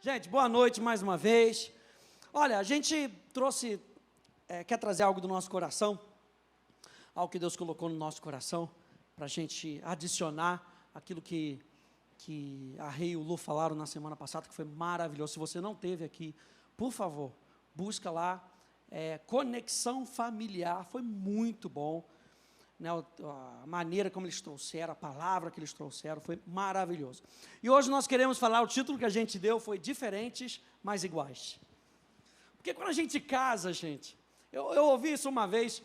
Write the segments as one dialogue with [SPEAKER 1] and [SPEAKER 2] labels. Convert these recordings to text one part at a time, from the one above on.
[SPEAKER 1] Gente, boa noite mais uma vez. Olha, a gente trouxe, quer trazer algo do nosso coração, algo que Deus colocou no nosso coração, para a gente adicionar aquilo que a Rei e o Lu falaram na semana passada, que foi maravilhoso. Se você não teve aqui, por favor, busca lá, Conexão Familiar, foi muito bom. Né, a maneira como eles trouxeram, a palavra que eles trouxeram, foi maravilhoso. E hoje nós queremos falar, o título que a gente deu foi Diferentes, mas Iguais. Porque quando a gente casa, gente, eu ouvi isso uma vez,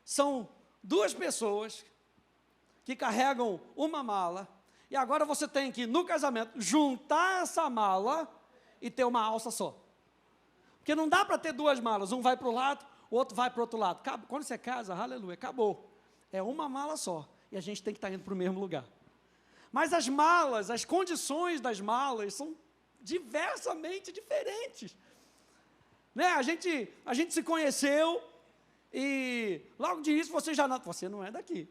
[SPEAKER 1] são duas pessoas que carregam uma mala, e agora você tem que, no casamento, juntar essa mala e ter uma alça só. Porque não dá para ter duas malas, um vai para o lado, o outro vai para o outro lado. Quando você casa, aleluia, acabou. É uma mala só, e a gente tem que estar indo para o mesmo lugar. Mas as malas, as condições das malas são diversamente diferentes. Né? A gente se conheceu e logo de início você não é daqui.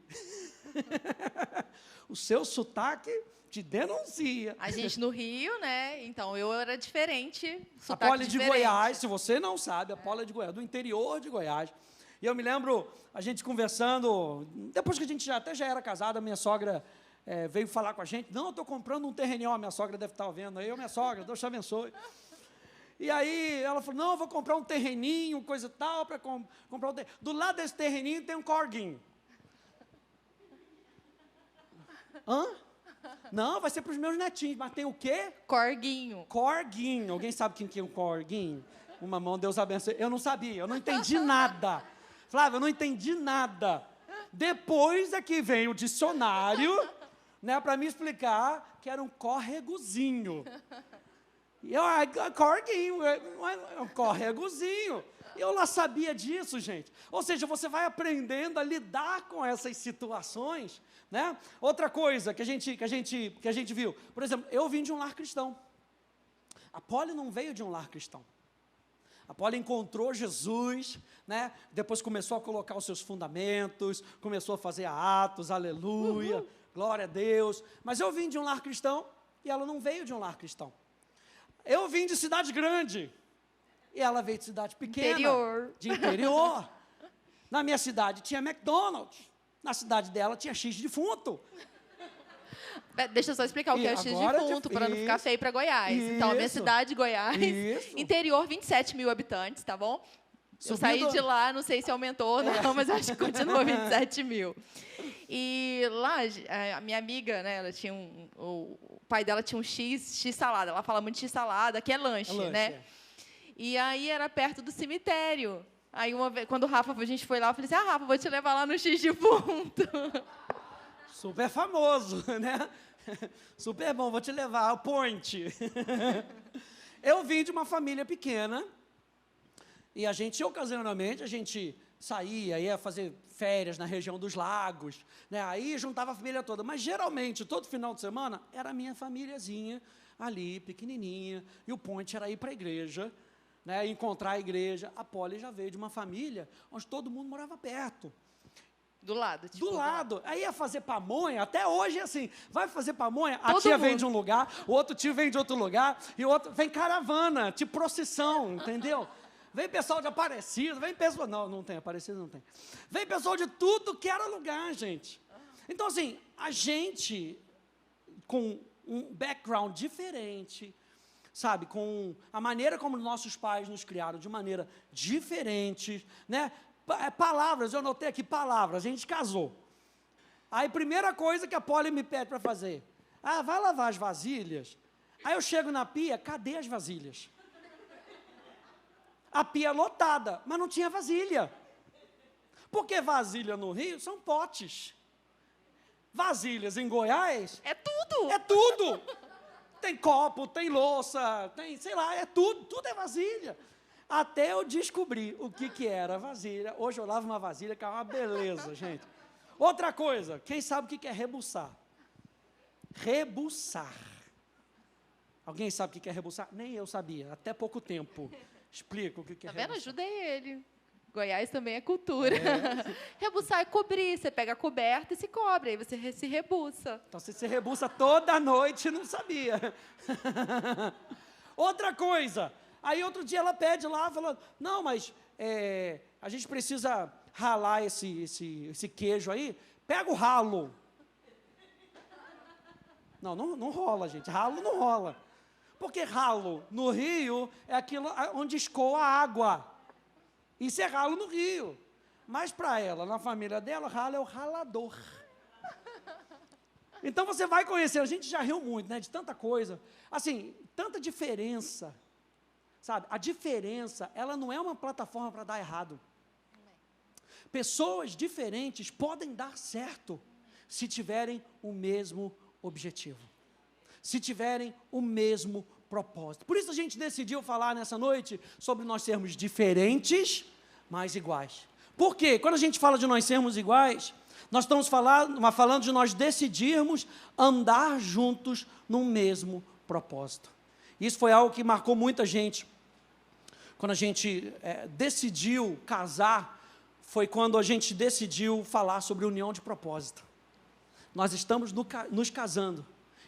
[SPEAKER 1] O seu sotaque te denuncia.
[SPEAKER 2] A gente no Rio, né? Então eu era diferente.
[SPEAKER 1] A Poli de Goiás, se você não sabe, a Poli é de Goiás, do interior de Goiás. E eu me lembro, a gente conversando, depois que a gente já era casado, a minha sogra veio falar com a gente, não, eu estou comprando um terreninho, a minha sogra deve estar vendo aí, minha sogra, Deus te abençoe. E aí ela falou, não, eu vou comprar um terreninho, coisa e tal, para comprar um terreninho. Do lado desse terreninho tem um corguinho. Hã? Não, vai ser para os meus netinhos, mas tem o quê?
[SPEAKER 2] Corguinho.
[SPEAKER 1] Corguinho. Alguém sabe quem que é um corguinho? Uma mão, Deus abençoe. Eu não sabia, eu não entendi nada. Flávia, eu não entendi nada. Depois é que vem o dicionário, né, para me explicar que era um corregozinho. E eu, corguinho, é um corregozinho. Eu lá sabia disso, gente. Ou seja, você vai aprendendo a lidar com essas situações, né? Outra coisa que a gente viu, por exemplo, eu vim de um lar cristão. A Poli não veio de um lar cristão. A Poli encontrou Jesus, né? Depois começou a colocar os seus fundamentos, começou a fazer atos, aleluia, glória a Deus. Mas eu vim de um lar cristão e ela não veio de um lar cristão. Eu vim de cidade grande e ela veio de cidade pequena. De interior. Na minha cidade tinha McDonald's, na cidade dela tinha X defunto.
[SPEAKER 2] Deixa eu só explicar o que é o X defunto, para não ficar feio para Goiás. Então, a minha cidade, Goiás, interior, 27 mil habitantes, tá bom? Eu saí de lá, não sei se aumentou ou não, mas acho que continua 27 mil. E lá, a minha amiga, né, ela tinha o pai dela tinha um X salada. Ela fala muito de X salada, que é lanche, né? É. E aí era perto do cemitério. Aí, uma vez, quando a gente foi lá, eu falei assim, Rafa, vou te levar lá no X defunto.
[SPEAKER 1] Super famoso, né? Super bom, vou te levar ao Point. Eu vim de uma família pequena e a gente, ocasionalmente, a gente saía, ia fazer férias na região dos lagos, né? Aí juntava a família toda, mas geralmente, todo final de semana, era a minha famíliazinha ali, pequenininha, e o Point era ir para a igreja, né? Encontrar a igreja. A Poli já veio de uma família onde todo mundo morava perto.
[SPEAKER 2] Do lado. Tipo,
[SPEAKER 1] do lado. Aí ia fazer pamonha, até hoje é assim, vai fazer pamonha, a tia vem de um lugar, o outro tio vem de outro lugar, e o outro vem caravana, tipo procissão, entendeu? Vem pessoal de Aparecida, vem pessoal, não tem, Aparecida não tem. Vem pessoal de tudo que era lugar, gente. Então assim, a gente com um background diferente, sabe, com a maneira como nossos pais nos criaram de maneira diferente, né? Palavras, eu anotei aqui palavras, a gente casou. Aí, primeira coisa que a Poli me pede para fazer, vai lavar as vasilhas. Aí eu chego na pia, cadê as vasilhas? A pia lotada, mas não tinha vasilha. Porque vasilha no Rio são potes. Vasilhas em Goiás...
[SPEAKER 2] É tudo!
[SPEAKER 1] É tudo! Tem copo, tem louça, tem, sei lá, é tudo é vasilha. Até eu descobri o que era vasilha. Hoje eu lavo uma vasilha que é uma beleza, gente. Outra coisa, quem sabe o que é rebuçar? Rebuçar. Alguém sabe o que é rebuçar? Nem eu sabia, até pouco tempo. Explica o que é rebuçar.
[SPEAKER 2] Tá vendo? Ajudei ele. Goiás também é cultura. Rebuçar é cobrir. Você pega a coberta e se cobre. Aí você se rebuça.
[SPEAKER 1] Então, você se rebuça toda noite, não sabia. Outra coisa, aí outro dia ela pede lá, falando, não, mas a gente precisa ralar esse queijo aí, pega o ralo. Não rola, gente, ralo não rola. Porque ralo no rio é aquilo onde escoa a água. Isso é ralo no rio. Mas para ela, na família dela, ralo é o ralador. Então você vai conhecer, a gente já riu muito, né, de tanta coisa. Assim, tanta diferença. Sabe, a diferença, ela não é uma plataforma para dar errado. Pessoas diferentes podem dar certo se tiverem o mesmo objetivo, se tiverem o mesmo propósito. Por isso a gente decidiu falar nessa noite sobre nós sermos diferentes, mas iguais. Por quê? Quando a gente fala de nós sermos iguais, nós estamos falando de nós decidirmos andar juntos num mesmo propósito. Isso foi algo que marcou muita gente. Quando a gente decidiu casar, foi quando a gente decidiu falar sobre união de propósito. Nós estamos nos casando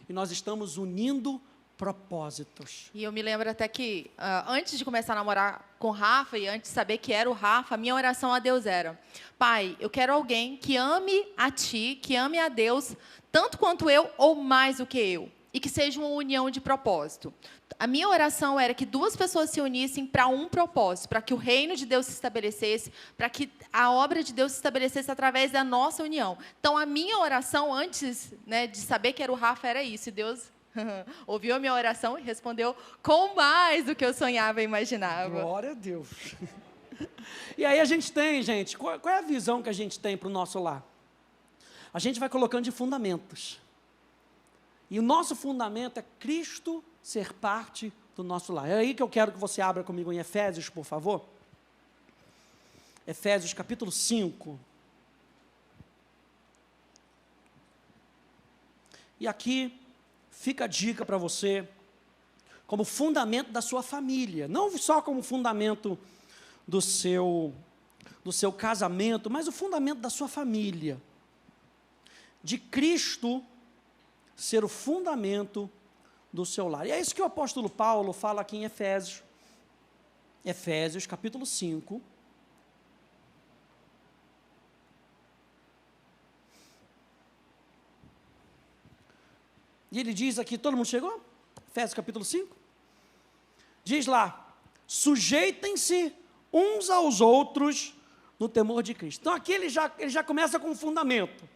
[SPEAKER 1] e nós estamos unindo propósitos.
[SPEAKER 2] E eu me lembro até que, antes de começar a namorar com o Rafa, e antes de saber que era o Rafa, a minha oração a Deus era: Pai, eu quero alguém que ame a Ti, que ame a Deus, tanto quanto eu, ou mais do que eu. E que seja uma união de propósito. A minha oração era que duas pessoas se unissem para um propósito, para que o reino de Deus se estabelecesse, para que a obra de Deus se estabelecesse através da nossa união. Então, a minha oração, antes, né, de saber que era o Rafa, era isso. E Deus ouviu a minha oração e respondeu com mais do que eu sonhava e imaginava.
[SPEAKER 1] Glória a Deus. E aí a gente tem, gente, qual é a visão que a gente tem para o nosso lar? A gente vai colocando de fundamentos. E o nosso fundamento é Cristo ser parte do nosso lar. É aí que eu quero que você abra comigo em Efésios, por favor. Efésios, capítulo 5. E aqui fica a dica para você, como fundamento da sua família. Não só como fundamento do seu casamento, mas o fundamento da sua família. De Cristo ser o fundamento do seu lar. E é isso que o apóstolo Paulo fala aqui em Efésios, capítulo 5. E ele diz aqui, todo mundo chegou? Efésios capítulo 5? Diz lá, sujeitem-se uns aos outros no temor de Cristo. Então aqui ele já começa com um fundamento.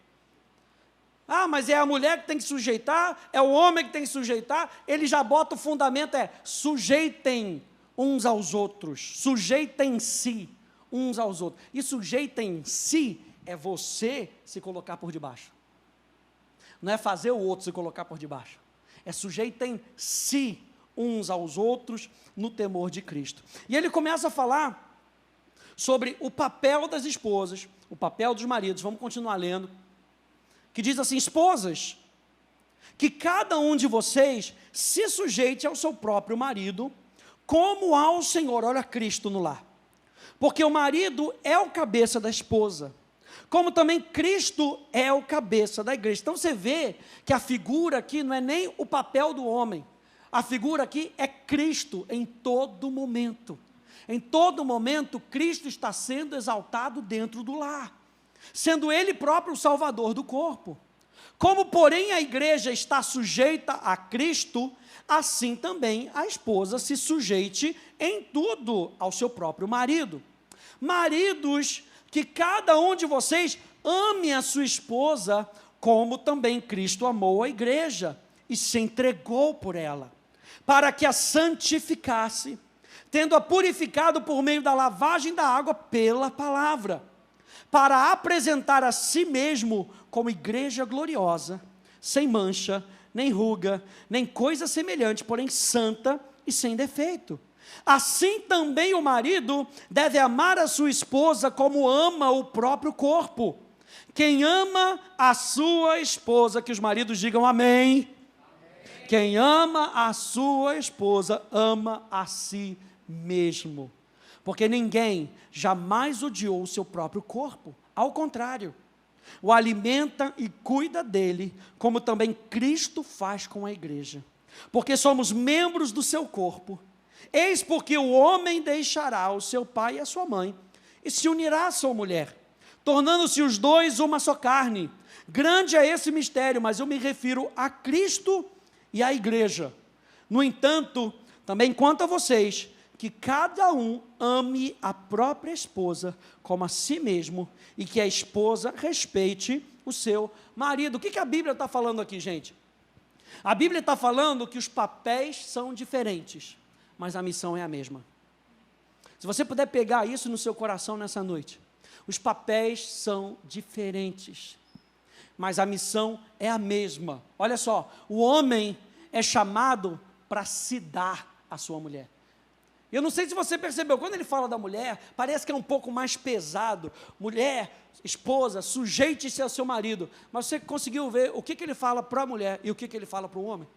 [SPEAKER 1] Ah, mas é a mulher que tem que sujeitar, é o homem que tem que sujeitar. Ele já bota o fundamento, sujeitem uns aos outros, sujeitem-se uns aos outros. E sujeitem-se é você se colocar por debaixo. Não é fazer o outro se colocar por debaixo. É sujeitem-se uns aos outros no temor de Cristo. E ele começa a falar sobre o papel das esposas, o papel dos maridos. Vamos continuar lendo. Que diz assim: esposas, que cada um de vocês se sujeite ao seu próprio marido, como ao Senhor. Olha Cristo no lar. Porque o marido é o cabeça da esposa, como também Cristo é o cabeça da igreja. Então você vê que a figura aqui não é nem o papel do homem, a figura aqui é Cristo em todo momento. Em todo momento, Cristo está sendo exaltado dentro do lar, sendo Ele próprio o Salvador do corpo. Como, porém, a igreja está sujeita a Cristo, assim também a esposa se sujeite em tudo ao seu próprio marido. Maridos, que cada um de vocês ame a sua esposa, como também Cristo amou a igreja e se entregou por ela, para que a santificasse, tendo-a purificado por meio da lavagem da água pela palavra, para apresentar a si mesmo como igreja gloriosa, sem mancha, nem ruga, nem coisa semelhante, porém santa e sem defeito. Assim também o marido deve amar a sua esposa como ama o próprio corpo. Quem ama a sua esposa, que os maridos digam amém. Quem ama a sua esposa, ama a si mesmo. Porque ninguém jamais odiou o seu próprio corpo. Ao contrário, o alimenta e cuida dele, como também Cristo faz com a igreja, porque somos membros do seu corpo. Eis porque o homem deixará o seu pai e a sua mãe, e se unirá à sua mulher, tornando-se os dois uma só carne. Grande é esse mistério, mas eu me refiro a Cristo e à igreja. No entanto, também quanto a vocês, que cada um ame a própria esposa como a si mesmo, e que a esposa respeite o seu marido. O que a Bíblia está falando aqui, gente? A Bíblia está falando que os papéis são diferentes, mas a missão é a mesma. Se você puder pegar isso no seu coração nessa noite, os papéis são diferentes, mas a missão é a mesma. Olha só, o homem é chamado para se dar à sua mulher. Eu não sei se você percebeu, quando ele fala da mulher, parece que é um pouco mais pesado. Mulher, esposa, sujeite-se ao seu marido. Mas você conseguiu ver o que ele fala para a mulher e o que ele fala para o homem?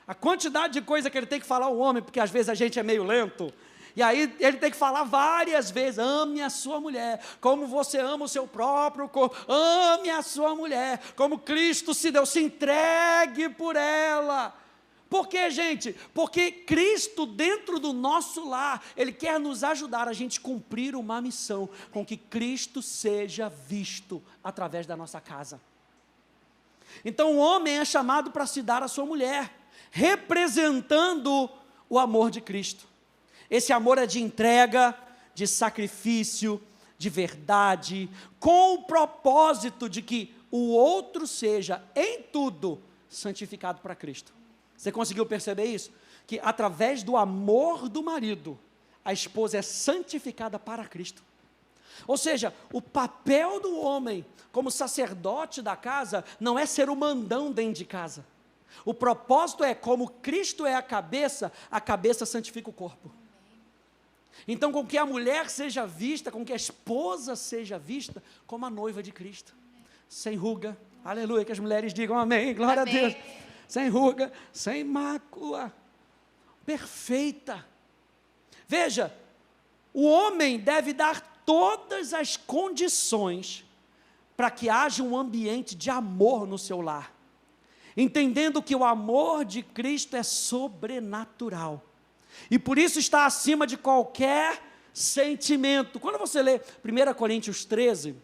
[SPEAKER 1] A quantidade de coisa que ele tem que falar ao homem, porque às vezes a gente é meio lento. E aí ele tem que falar várias vezes: ame a sua mulher, como você ama o seu próprio corpo. Ame a sua mulher, como Cristo se deu, se entregue por ela. Por quê, gente? Porque Cristo dentro do nosso lar, Ele quer nos ajudar a gente cumprir uma missão, com que Cristo seja visto através da nossa casa. Então o homem é chamado para se dar à sua mulher, representando o amor de Cristo. Esse amor é de entrega, de sacrifício, de verdade, com o propósito de que o outro seja, em tudo, santificado para Cristo. Você conseguiu perceber isso? Que através do amor do marido, a esposa é santificada para Cristo. Ou seja, o papel do homem como sacerdote da casa não é ser o mandão dentro de casa. O propósito é, como Cristo é a cabeça santifica o corpo. Então, com que a mulher seja vista, com que a esposa seja vista como a noiva de Cristo. Sem ruga, aleluia, que as mulheres digam amém, glória
[SPEAKER 2] amém.
[SPEAKER 1] a Deus. Sem ruga, sem mácula, perfeita. Veja, o homem deve dar todas as condições para que haja um ambiente de amor no seu lar, entendendo que o amor de Cristo é sobrenatural, e por isso está acima de qualquer sentimento. Quando você lê 1 Coríntios 13,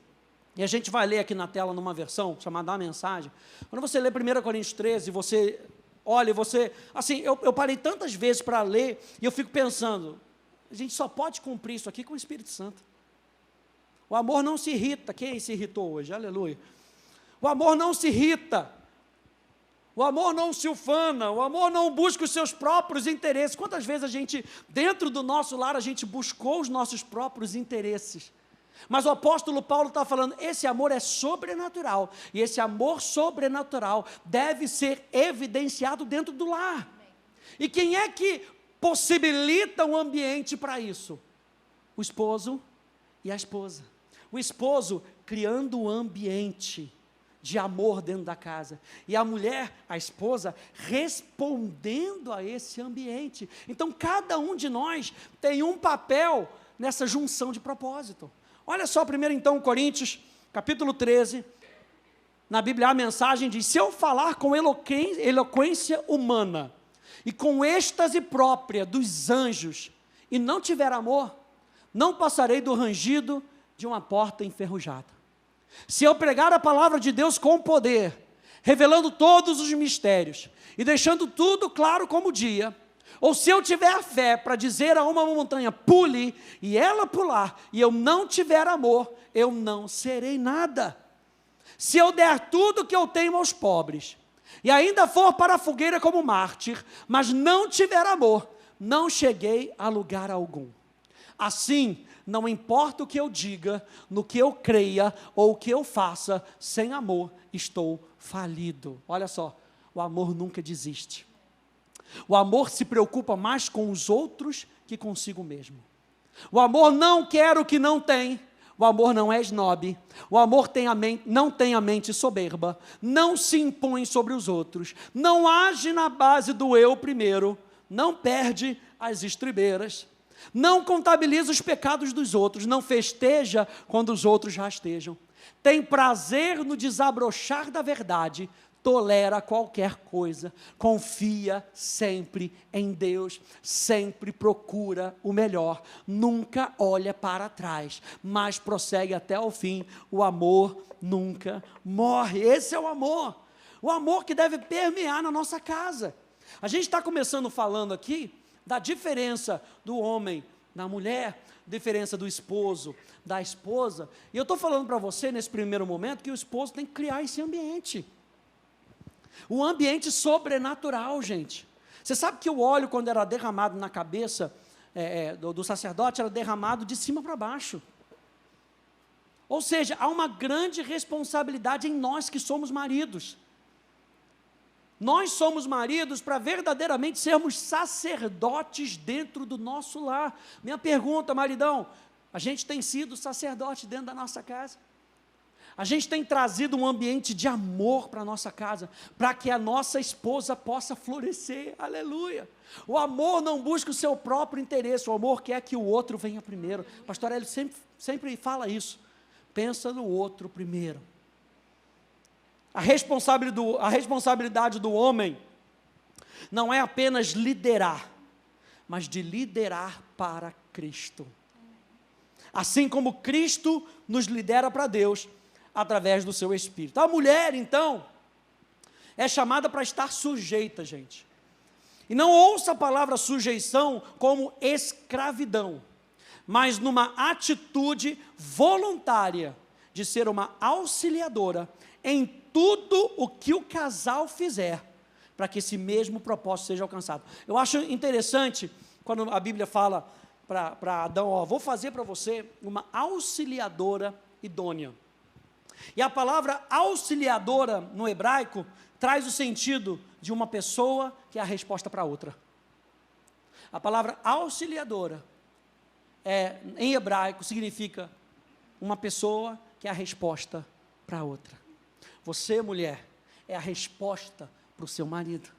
[SPEAKER 1] e a gente vai ler aqui na tela numa versão chamada A Mensagem. Quando você lê 1 Coríntios 13, você olha, assim, eu parei tantas vezes para ler, e eu fico pensando, a gente só pode cumprir isso aqui com o Espírito Santo. O amor não se irrita. Quem se irritou hoje? Aleluia. O amor não se irrita. O amor não se ufana. O amor não busca os seus próprios interesses. Quantas vezes a gente, dentro do nosso lar, a gente buscou os nossos próprios interesses? Mas o apóstolo Paulo está falando, esse amor é sobrenatural, e esse amor sobrenatural deve ser evidenciado dentro do lar. E quem é que possibilita um ambiente para isso? O esposo e a esposa. O esposo criando um ambiente de amor dentro da casa, e a mulher, a esposa, respondendo a esse ambiente. Então cada um de nós tem um papel nessa junção de propósito. Olha só, primeiro então, Coríntios, capítulo 13, na Bíblia a mensagem diz: se eu falar com eloquência humana, e com êxtase própria dos anjos, e não tiver amor, não passarei do rangido de uma porta enferrujada. Se eu pregar a palavra de Deus com poder, revelando todos os mistérios, e deixando tudo claro como o dia, ou se eu tiver fé para dizer a uma montanha, pule, e ela pular, e eu não tiver amor, eu não serei nada. Se eu der tudo que eu tenho aos pobres, e ainda for para a fogueira como mártir, mas não tiver amor, não cheguei a lugar algum. Assim, não importa o que eu diga, no que eu creia, ou o que eu faça, sem amor, estou falido. Olha só, o amor nunca desiste. O amor se preocupa mais com os outros que consigo mesmo. O amor não quer o que não tem. O amor não é esnobe. O amor não tem a mente soberba. Não se impõe sobre os outros. Não age na base do eu primeiro. Não perde as estribeiras. Não contabiliza os pecados dos outros. Não festeja quando os outros rastejam. Tem prazer no desabrochar da verdade. tolera qualquer coisa, confia sempre em Deus, sempre procura o melhor, nunca olha para trás, mas prossegue até o fim. O amor nunca morre. Esse é o amor que deve permear na nossa casa. A gente está começando falando aqui da diferença do homem da mulher, diferença do esposo da esposa, e eu estou falando para você nesse primeiro momento que o esposo tem que criar esse ambiente, um ambiente sobrenatural, gente. Você sabe que o óleo, quando era derramado na cabeça do sacerdote, era derramado de cima para baixo. Ou seja, há uma grande responsabilidade em nós que somos maridos. Nós somos maridos para verdadeiramente sermos sacerdotes dentro do nosso lar. Minha pergunta, maridão, a gente tem sido sacerdote dentro da nossa casa? A gente tem trazido um ambiente de amor para a nossa casa, para que a nossa esposa possa florescer, aleluia. O amor não busca o seu próprio interesse, o amor quer que o outro venha primeiro. Pastor Hélio sempre fala isso, pensa no outro primeiro. A responsabilidade do homem não é apenas liderar, mas de liderar para Cristo. Assim como Cristo nos lidera para Deus, através do seu Espírito. A mulher, então, é chamada para estar sujeita, gente. E não ouça a palavra sujeição como escravidão, mas numa atitude voluntária de ser uma auxiliadora em tudo o que o casal fizer, para que esse mesmo propósito seja alcançado. Eu acho interessante, quando a Bíblia fala para Adão, vou fazer para você uma auxiliadora idônea. E a palavra auxiliadora, no hebraico, traz o sentido de uma pessoa que é a resposta para outra. A palavra auxiliadora, em hebraico, significa uma pessoa que é a resposta para outra. Você, mulher, é a resposta para o seu marido,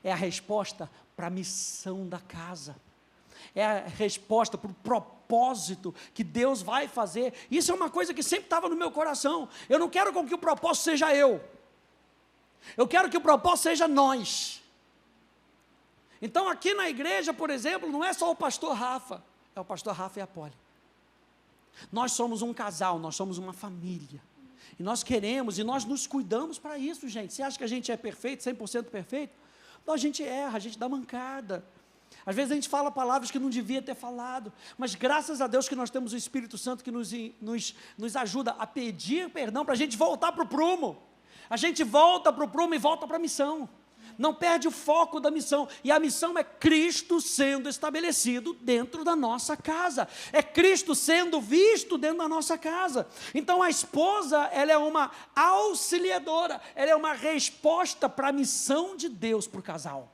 [SPEAKER 1] é a resposta para a missão da casa, é a resposta para o propósito que Deus vai fazer. Isso é uma coisa que sempre estava no meu coração. Eu não quero com que o propósito seja eu quero que o propósito seja nós. Então aqui na igreja, por exemplo, não é só o pastor Rafa, é o pastor Rafa e a Poli. Nós somos um casal, nós somos uma família. E nós queremos, e nós nos cuidamos para isso, gente. Você acha que a gente é perfeito, 100% perfeito? Não, a gente erra, a gente dá mancada. Às vezes a gente fala palavras que não devia ter falado, mas graças a Deus que nós temos o Espírito Santo que nos ajuda a pedir perdão para a gente voltar para o prumo. A gente volta para o prumo e volta para a missão. Não perde o foco da missão, e a missão é Cristo sendo estabelecido dentro da nossa casa, é Cristo sendo visto dentro da nossa casa. Então a esposa, ela é uma auxiliadora, ela é uma resposta para a missão de Deus para o casal.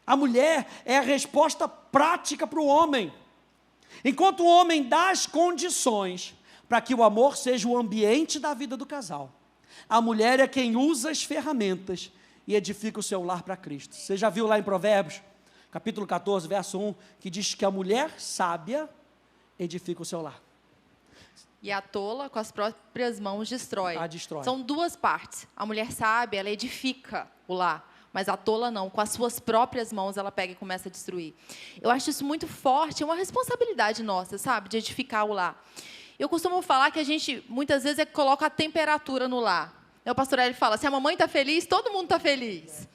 [SPEAKER 1] A mulher é a resposta prática para o homem, enquanto o homem dá as condições para que o amor seja o ambiente da vida do casal, a mulher é quem usa as ferramentas e edifica o seu lar para Cristo. Você já viu lá em Provérbios, capítulo 14, verso 1, que diz que a mulher sábia edifica o seu lar.
[SPEAKER 2] E a tola, com as próprias mãos, destrói.
[SPEAKER 1] Destrói.
[SPEAKER 2] São duas partes. A mulher sábia, ela edifica o lar, mas a tola não. Com as suas próprias mãos, ela pega e começa a destruir. Eu acho isso muito forte, é uma responsabilidade nossa, sabe, de edificar o lar. Eu costumo falar que a gente, muitas vezes, coloca a temperatura no lar. O pastor Hélio fala, se a mamãe está feliz, todo mundo está feliz.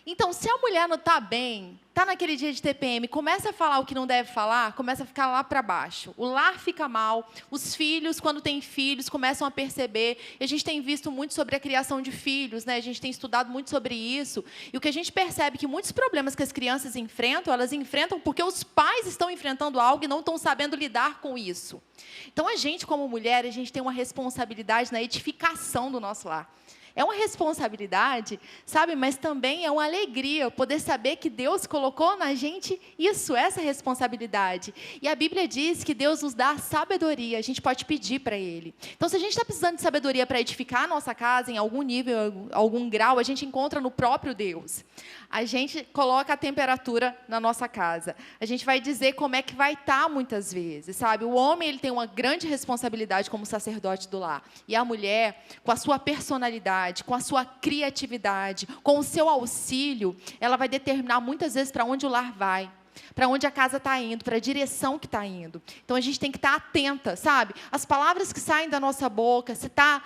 [SPEAKER 2] Então, se a mulher não está bem, está naquele dia de TPM, começa a falar o que não deve falar, começa a ficar lá para baixo. O lar fica mal, os filhos, quando têm filhos, começam a perceber. E a gente tem visto muito sobre a criação de filhos, né? A gente tem estudado muito sobre isso. E o que a gente percebe é que muitos problemas que as crianças enfrentam, elas enfrentam porque os pais estão enfrentando algo e não estão sabendo lidar com isso. Então, a gente, como mulher, a gente tem uma responsabilidade na edificação do nosso lar. É uma responsabilidade, sabe? Mas também é uma alegria poder saber que Deus colocou na gente isso, essa responsabilidade. E a Bíblia diz que Deus nos dá sabedoria, a gente pode pedir para Ele. Então, se a gente está precisando de sabedoria para edificar a nossa casa, em algum nível, algum grau, a gente encontra no próprio Deus. A gente coloca a temperatura na nossa casa. A gente vai dizer como é que vai estar muitas vezes, sabe? O homem, ele tem uma grande responsabilidade como sacerdote do lar. E a mulher, com a sua personalidade, habilidade, com a sua criatividade, com o seu auxílio, ela vai determinar muitas vezes para onde o lar vai, para onde a casa está indo, para a direção que está indo. Então, a gente tem que estar atenta, sabe? As palavras que saem da nossa boca, se está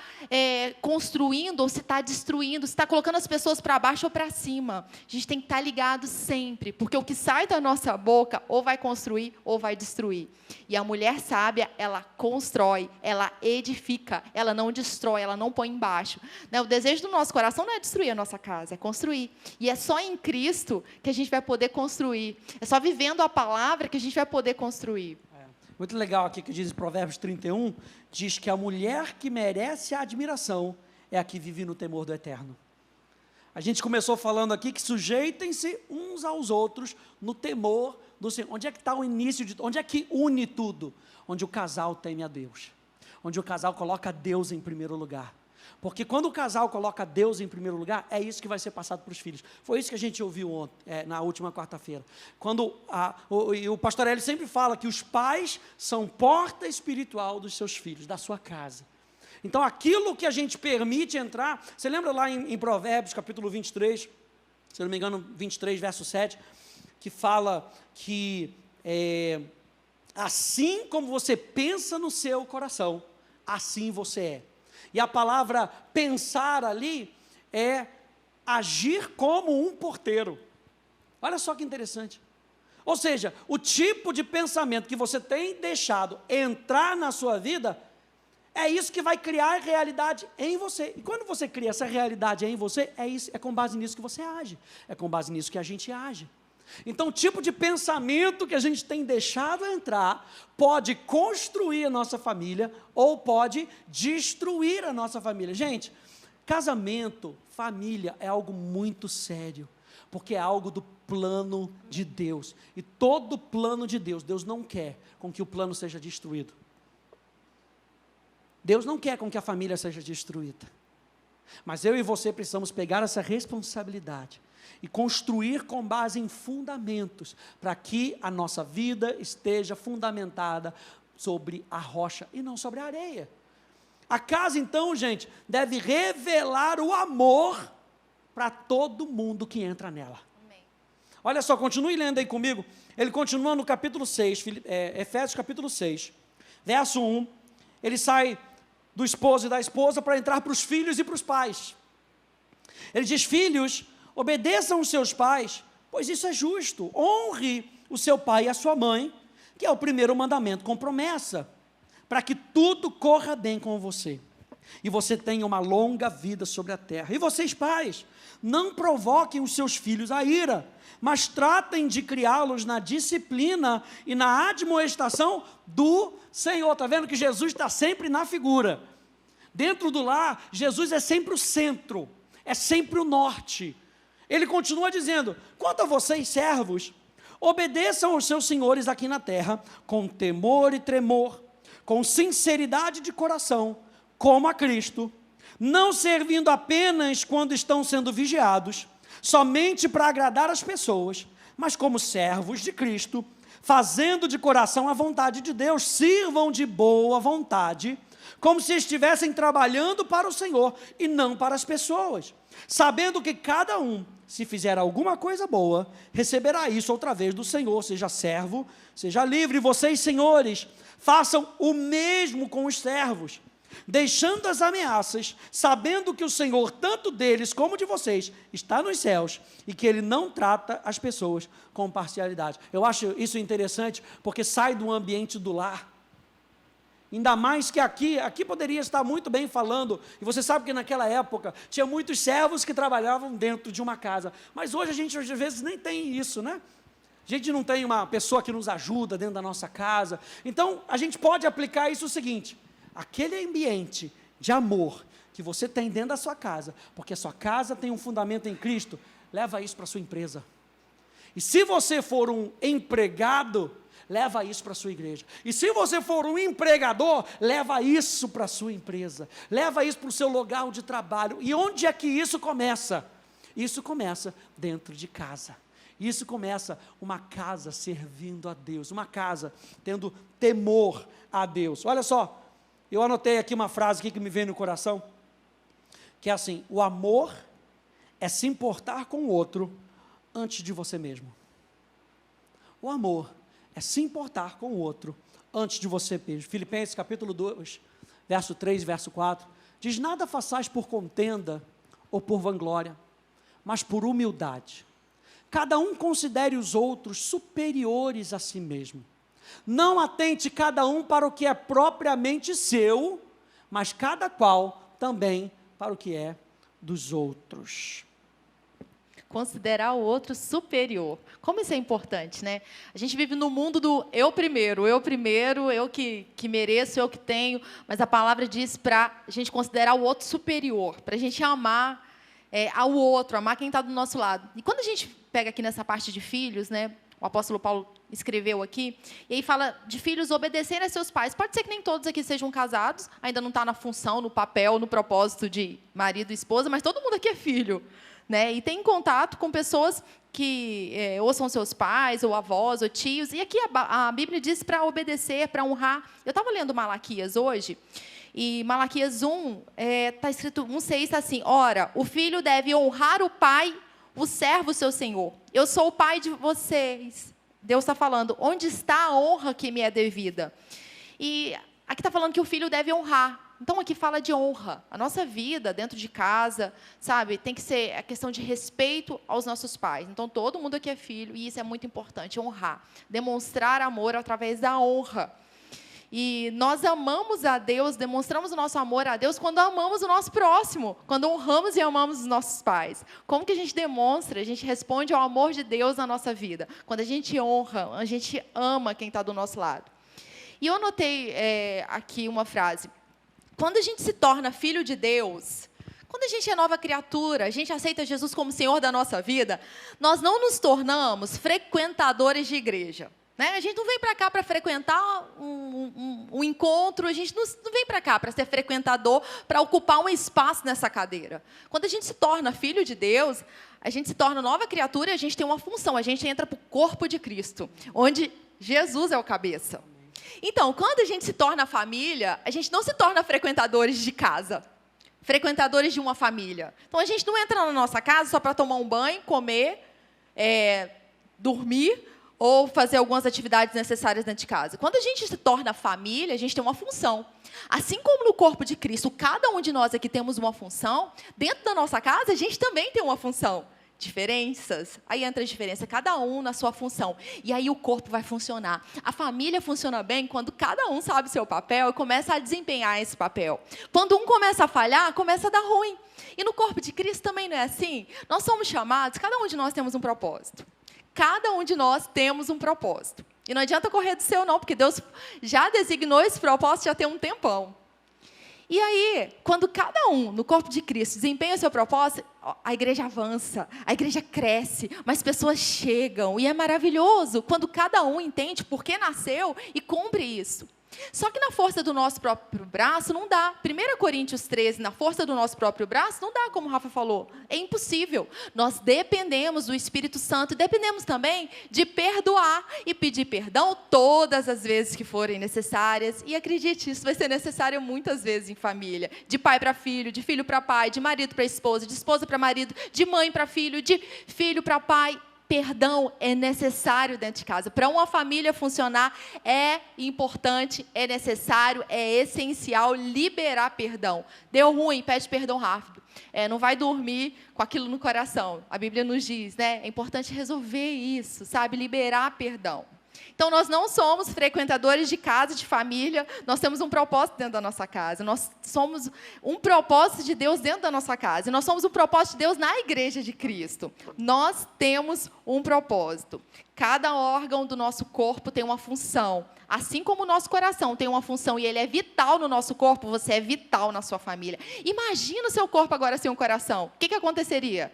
[SPEAKER 2] construindo ou se está destruindo, se está colocando as pessoas para baixo ou para cima. A gente tem que estar ligado sempre, porque o que sai da nossa boca ou vai construir ou vai destruir. E a mulher sábia, ela constrói, ela edifica, ela não destrói, ela não põe embaixo. O desejo do nosso coração não é destruir a nossa casa, é construir. E é só em Cristo que a gente vai poder construir. É só vivendo a palavra que a gente vai poder construir.
[SPEAKER 1] Muito legal aqui que diz Provérbios 31, diz que a mulher que merece a admiração é a que vive no temor do Eterno. A gente começou falando aqui que sujeitem-se uns aos outros no temor do Senhor. Onde é que está o início de... Onde é que une tudo? Onde o casal teme a Deus. Onde o casal coloca Deus em primeiro lugar. Porque quando o casal coloca Deus em primeiro lugar, é isso que vai ser passado para os filhos. Foi isso que a gente ouviu ontem, na última quarta-feira. Quando o pastor Hélio sempre fala que os pais são porta espiritual dos seus filhos, da sua casa. Então, aquilo que a gente permite entrar... Você lembra lá em Provérbios, capítulo 23, se não me engano, 23, verso 7, que fala que assim como você pensa no seu coração, assim você é. E a palavra pensar ali é agir como um porteiro. Olha só que interessante. Ou seja, o tipo de pensamento que você tem deixado entrar na sua vida, é isso que vai criar realidade em você. E quando você cria essa realidade em você, é com base nisso que você age. É com base nisso que a gente age. Então, o tipo de pensamento que a gente tem deixado entrar pode construir a nossa família ou pode destruir a nossa família. Gente, casamento, família é algo muito sério, porque é algo do plano de Deus. E todo plano de Deus, Deus não quer com que o plano seja destruído. Deus não quer com que a família seja destruída. Mas eu e você precisamos pegar essa responsabilidade e construir com base em fundamentos, para que a nossa vida esteja fundamentada sobre a rocha e não sobre a areia. A casa, então, gente, deve revelar o amor para todo mundo que entra nela. Amém. Olha só, continue lendo aí comigo. Ele continua no capítulo 6, Efésios capítulo 6, verso 1. Ele sai do esposo e da esposa para entrar para os filhos e para os pais. Ele diz: filhos, obedeçam os seus pais, pois isso é justo. Honre o seu pai e a sua mãe, que é o primeiro mandamento com promessa, para que tudo corra bem com você, e você tenha uma longa vida sobre a terra. E vocês, pais, não provoquem os seus filhos à ira, mas tratem de criá-los na disciplina e na admoestação do Senhor. Está vendo que Jesus está sempre na figura. Dentro do lar, Jesus é sempre o centro, é sempre o norte. Ele continua dizendo: quanto a vocês, servos, obedeçam aos seus senhores aqui na terra, com temor e tremor, com sinceridade de coração, como a Cristo, não servindo apenas quando estão sendo vigiados, somente para agradar as pessoas, mas como servos de Cristo, fazendo de coração a vontade de Deus. Sirvam de boa vontade, como se estivessem trabalhando para o Senhor e não para as pessoas, sabendo que cada um, se fizer alguma coisa boa, receberá isso outra vez do Senhor, seja servo, seja livre. Vocês, senhores, façam o mesmo com os servos, deixando as ameaças, sabendo que o Senhor, tanto deles como de vocês, está nos céus, e que Ele não trata as pessoas com parcialidade. Eu acho isso interessante, porque sai do ambiente do lar. Ainda mais que aqui poderia estar muito bem falando, e você sabe que naquela época tinha muitos servos que trabalhavam dentro de uma casa, mas hoje a gente às vezes nem tem isso, né? A gente não tem uma pessoa que nos ajuda dentro da nossa casa. Então a gente pode aplicar isso o seguinte: aquele ambiente de amor que você tem dentro da sua casa, porque a sua casa tem um fundamento em Cristo, leva isso para a sua empresa. E se você for um empregado, leva isso para a sua igreja. E se você for um empregador, leva isso para a sua empresa. Leva isso para o seu local de trabalho. E onde é que isso começa? Isso começa dentro de casa. Isso começa uma casa servindo a Deus, uma casa tendo temor a Deus. Olha só, eu anotei aqui uma frase aqui que me veio no coração, que é assim: o amor é se importar com o outro antes de você mesmo. O amor é se importar com o outro antes de você mesmo. Filipenses capítulo 2, verso 3 e verso 4, diz: nada façais por contenda ou por vanglória, mas por humildade. Cada um considere os outros superiores a si mesmo. Não atente cada um para o que é propriamente seu, mas cada qual também para o que é dos outros.
[SPEAKER 2] Considerar o outro superior. Como isso é importante, né? A gente vive no mundo do eu primeiro, eu que mereço, eu que tenho, mas a palavra diz para a gente considerar o outro superior, para a gente amar ao outro, amar quem está do nosso lado. E quando a gente pega aqui nessa parte de filhos, né? O apóstolo Paulo escreveu aqui, e aí fala de filhos obedecerem a seus pais. Pode ser que nem todos aqui sejam casados, ainda não está na função, no papel, no propósito de marido e esposa, mas todo mundo aqui é filho, né? E tem contato com pessoas que ou são seus pais, ou avós, ou tios. E aqui a Bíblia diz para obedecer, para honrar. Eu estava lendo Malaquias hoje, e Malaquias 1, está escrito 1,6, está assim: ora, o filho deve honrar o pai, o servo, seu senhor. Eu sou o pai de vocês. Deus está falando, onde está a honra que me é devida? E aqui está falando que o filho deve honrar. Então, aqui fala de honra. A nossa vida dentro de casa, sabe, tem que ser a questão de respeito aos nossos pais. Então, todo mundo aqui é filho, e isso é muito importante, honrar. Demonstrar amor através da honra. E nós amamos a Deus, demonstramos o nosso amor a Deus quando amamos o nosso próximo, quando honramos e amamos os nossos pais. Como que a gente demonstra, a gente responde ao amor de Deus na nossa vida? Quando a gente honra, a gente ama quem está do nosso lado. E eu anotei aqui uma frase. Quando a gente se torna filho de Deus, quando a gente é nova criatura, a gente aceita Jesus como Senhor da nossa vida, nós não nos tornamos frequentadores de igreja. Né? A gente não vem para cá para frequentar um encontro, a gente não vem para cá para ser frequentador, para ocupar um espaço nessa cadeira. Quando a gente se torna filho de Deus, a gente se torna nova criatura e a gente tem uma função, a gente entra para o corpo de Cristo, onde Jesus é o cabeça. Então, quando a gente se torna família, a gente não se torna frequentadores de casa, frequentadores de uma família. Então, a gente não entra na nossa casa só para tomar um banho, comer, dormir, ou fazer algumas atividades necessárias dentro de casa. Quando a gente se torna família, a gente tem uma função. Assim como no corpo de Cristo, cada um de nós aqui temos uma função, dentro da nossa casa, a gente também tem uma função. Diferenças, aí entra a diferença, cada um na sua função. E aí o corpo vai funcionar. A família funciona bem quando cada um sabe o seu papel e começa a desempenhar esse papel. Quando um começa a falhar, começa a dar ruim. E no corpo de Cristo também não é assim? Nós somos chamados, cada um de nós temos um propósito. Cada um de nós temos um propósito. E não adianta correr do seu, não, porque Deus já designou esse propósito já tem um tempão. E aí, quando cada um no corpo de Cristo desempenha o seu propósito, a igreja avança, a igreja cresce, mais pessoas chegam. E é maravilhoso quando cada um entende por que nasceu e cumpre isso. Só que na força do nosso próprio braço não dá. 1 Coríntios 13, na força do nosso próprio braço, não dá, como o Rafa falou. É impossível. Nós dependemos do Espírito Santo e dependemos também de perdoar e pedir perdão todas as vezes que forem necessárias. E acredite, isso vai ser necessário muitas vezes em família. De pai para filho, de filho para pai, de marido para esposa, de esposa para marido, de mãe para filho, de filho para pai. Perdão é necessário dentro de casa. Para uma família funcionar, é importante, é necessário, é essencial liberar perdão. Deu ruim, pede perdão rápido. Não vai dormir com aquilo no coração. A Bíblia nos diz, né? É importante resolver isso, sabe? Liberar perdão. Então, nós não somos frequentadores de casa, de família, nós temos um propósito dentro da nossa casa, nós somos um propósito de Deus dentro da nossa casa, e nós somos um propósito de Deus na igreja de Cristo. Nós temos um propósito. Cada órgão do nosso corpo tem uma função. Assim como o nosso coração tem uma função e ele é vital no nosso corpo, você é vital na sua família. Imagina o seu corpo agora sem um coração. O que aconteceria?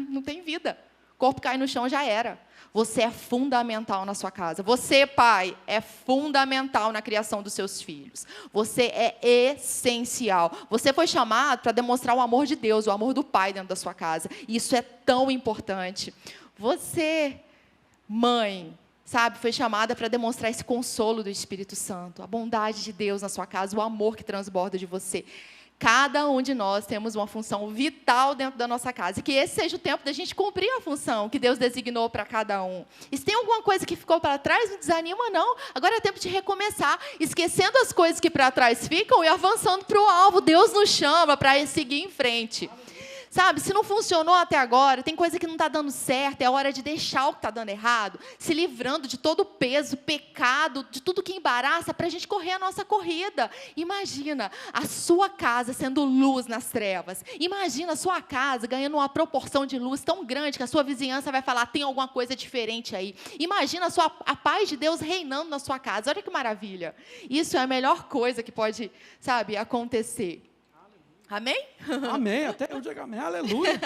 [SPEAKER 2] Não tem vida. O corpo cai no chão, já era. Você é fundamental na sua casa. Você, pai, é fundamental na criação dos seus filhos. Você é essencial. Você foi chamado para demonstrar o amor de Deus, o amor do pai dentro da sua casa. E isso é tão importante. Você, mãe, sabe, foi chamada para demonstrar esse consolo do Espírito Santo, a bondade de Deus na sua casa, o amor que transborda de você. Cada um de nós temos uma função vital dentro da nossa casa. E que esse seja o tempo da gente cumprir a função que Deus designou para cada um. E se tem alguma coisa que ficou para trás, não desanima, não. Agora é tempo de recomeçar, esquecendo as coisas que para trás ficam e avançando para o alvo. Deus nos chama para seguir em frente. Sabe, se não funcionou até agora, tem coisa que não está dando certo, é hora de deixar o que está dando errado, se livrando de todo o peso, pecado, de tudo que embaraça, para a gente correr a nossa corrida. Imagina a sua casa sendo luz nas trevas. Imagina a sua casa ganhando uma proporção de luz tão grande que a sua vizinhança vai falar, tem alguma coisa diferente aí. Imagina a paz de Deus reinando na sua casa. Olha que maravilha. Isso é a melhor coisa que pode, sabe, acontecer. Amém?
[SPEAKER 1] Amém, até eu digo amém, aleluia.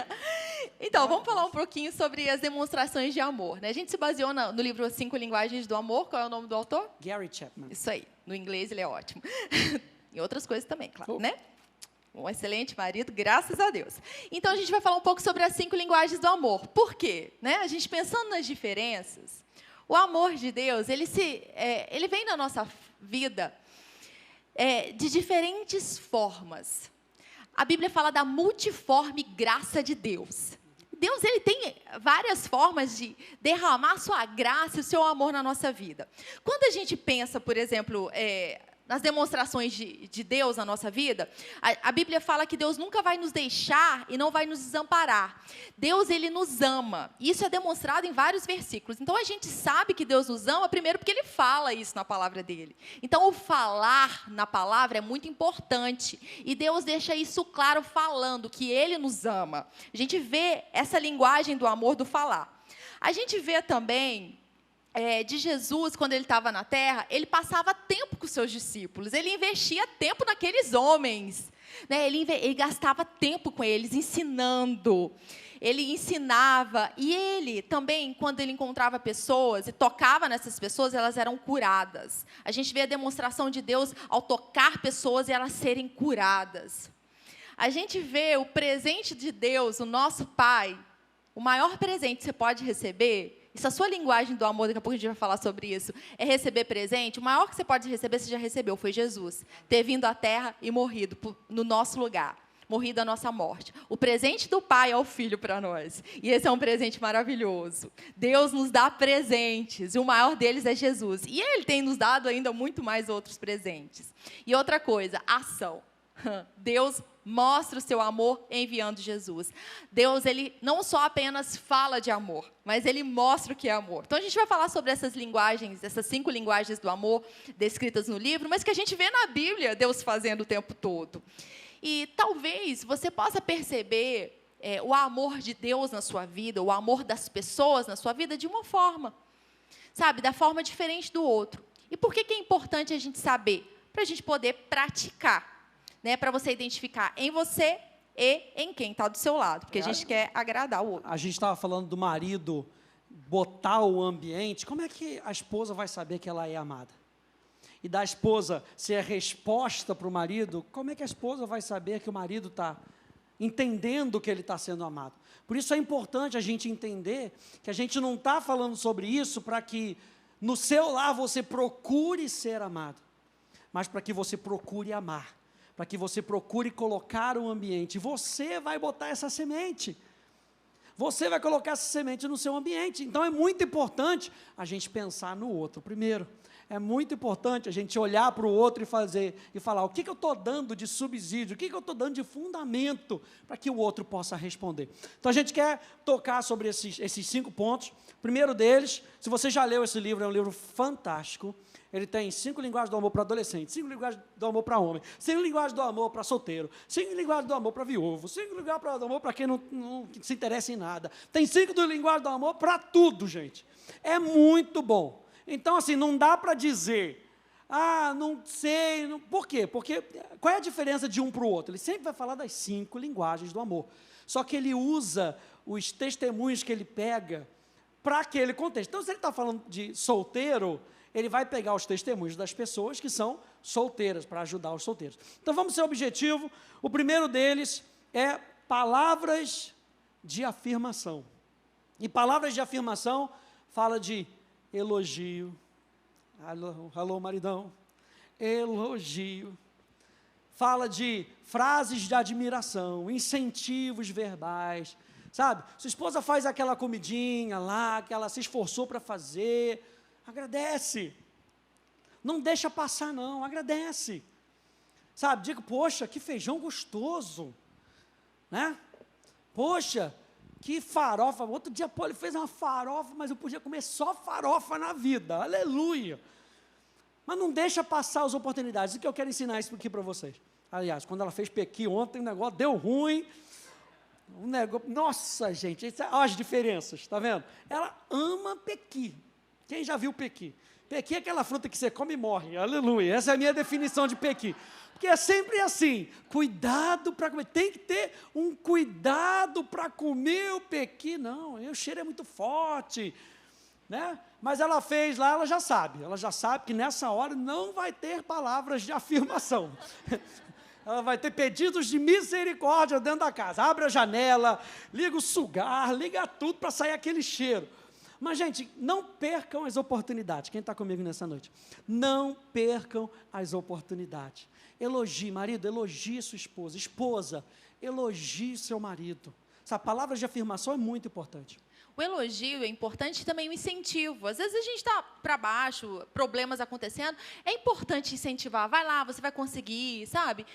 [SPEAKER 2] Então, vamos falar um pouquinho sobre as demonstrações de amor. Né? A gente se baseou no livro As 5 Linguagens do Amor. Qual é o nome do autor?
[SPEAKER 1] Gary Chapman.
[SPEAKER 2] Isso aí, no inglês ele é ótimo. E outras coisas também, claro, né? Um excelente marido, graças a Deus. Então, a gente vai falar um pouco sobre as 5 linguagens do amor. Por quê? Né? A gente pensando nas diferenças, o amor de Deus, ele vem na nossa vida de diferentes formas. A Bíblia fala da multiforme graça de Deus. Deus, ele tem várias formas de derramar a sua graça e o seu amor na nossa vida. Quando a gente pensa, por exemplo, nas demonstrações de Deus na nossa vida, a Bíblia fala que Deus nunca vai nos deixar e não vai nos desamparar. Deus, ele nos ama. Isso é demonstrado em vários versículos. Então, a gente sabe que Deus nos ama, primeiro, porque ele fala isso na palavra dele. Então, o falar na palavra é muito importante. E Deus deixa isso claro falando que ele nos ama. A gente vê essa linguagem do amor do falar. A gente vê também de Jesus, quando ele estava na terra, ele passava tempo com os seus discípulos, ele investia tempo naqueles homens, né? Ele gastava tempo com eles, ensinando, ele ensinava, e ele também, quando ele encontrava pessoas e tocava nessas pessoas, elas eram curadas. A gente vê a demonstração de Deus ao tocar pessoas e elas serem curadas. A gente vê o presente de Deus, o nosso Pai, o maior presente que você pode receber. Isso, a sua linguagem do amor, daqui a pouco a gente vai falar sobre isso, é receber presente. O maior que você pode receber, você já recebeu, foi Jesus. Ter vindo à terra e morrido no nosso lugar. Morrido a nossa morte. O presente do Pai é o Filho para nós. E esse é um presente maravilhoso. Deus nos dá presentes, e o maior deles é Jesus. E Ele tem nos dado ainda muito mais outros presentes. E outra coisa, ação. Deus mostra o seu amor enviando Jesus. Deus, ele não só apenas fala de amor, mas ele mostra o que é amor. Então, a gente vai falar sobre essas linguagens, essas 5 linguagens do amor descritas no livro, mas que a gente vê na Bíblia Deus fazendo o tempo todo. E talvez você possa perceber o amor de Deus na sua vida, o amor das pessoas na sua vida de uma forma, sabe, da forma diferente do outro. E por que é importante a gente saber? Para a gente poder praticar. Né, para você identificar em você e em quem está do seu lado, porque a gente quer agradar o outro.
[SPEAKER 1] A gente estava falando do marido botar o ambiente. Como é que a esposa vai saber que ela é amada? E da esposa ser a resposta para o marido, como é que a esposa vai saber que o marido está entendendo que ele está sendo amado? Por isso é importante a gente entender que a gente não está falando sobre isso para que no seu lar você procure ser amado, mas para que você procure amar. Para que você procure colocar um ambiente. Você vai botar essa semente. Você vai colocar essa semente no seu ambiente. Então, é muito importante a gente pensar no outro primeiro. É muito importante a gente olhar para o outro e falar, o que eu estou dando de subsídio, o que eu estou dando de fundamento para que o outro possa responder. Então, a gente quer tocar sobre esses 5 pontos. O primeiro deles, se você já leu esse livro, é um livro fantástico. Ele tem 5 linguagens do amor para adolescente, 5 linguagens do amor para homem, 5 linguagens do amor para solteiro, 5 linguagens do amor para viúvo, 5 linguagens do amor para quem não se interessa em nada. Tem 5 linguagens do amor para tudo, gente. É muito bom. Então, assim, não dá para dizer, não sei, por quê? Porque qual é a diferença de um para o outro? Ele sempre vai falar das 5 linguagens do amor. Só que ele usa os testemunhos que ele pega para aquele contexto. Então, se ele está falando de solteiro, ele vai pegar os testemunhos das pessoas que são solteiras, para ajudar os solteiros. Então, vamos ser objetivo. O primeiro deles é palavras de afirmação. E palavras de afirmação fala de elogio. Alô, maridão. Elogio. fala de frases de admiração, incentivos verbais, sabe? Sua esposa faz aquela comidinha lá, que ela se esforçou para fazer, agradece. Não deixa passar, não, agradece. Sabe, diga, poxa, que feijão gostoso, né? Poxa, que farofa. Outro dia, pô, ele fez uma farofa, mas eu podia comer só farofa na vida, aleluia. Mas não deixa passar as oportunidades. O que eu quero ensinar isso aqui para vocês. Aliás, quando ela fez pequi ontem, o negócio deu ruim. Nossa, gente, olha as diferenças, está vendo? Ela ama pequi. Quem já viu pequi? Pequi é aquela fruta que você come e morre, aleluia. Essa é a minha definição de pequi. Porque é sempre assim, cuidado para comer. Tem que ter um cuidado para comer o pequi. Não, o cheiro é muito forte, né? Mas ela fez lá, ela já sabe que nessa hora não vai ter palavras de afirmação. Ela vai ter pedidos de misericórdia dentro da casa. Abre a janela, liga o sugar, liga tudo para sair aquele cheiro. Mas, gente, não percam as oportunidades. Quem está comigo nessa noite? Não percam as oportunidades. Elogie, marido, elogie sua esposa. Esposa, elogie seu marido. Essa palavra de afirmação é muito importante.
[SPEAKER 2] O elogio é importante, também o incentivo. Às vezes a gente está para baixo, problemas acontecendo, é importante incentivar. Vai lá, você vai conseguir, sabe?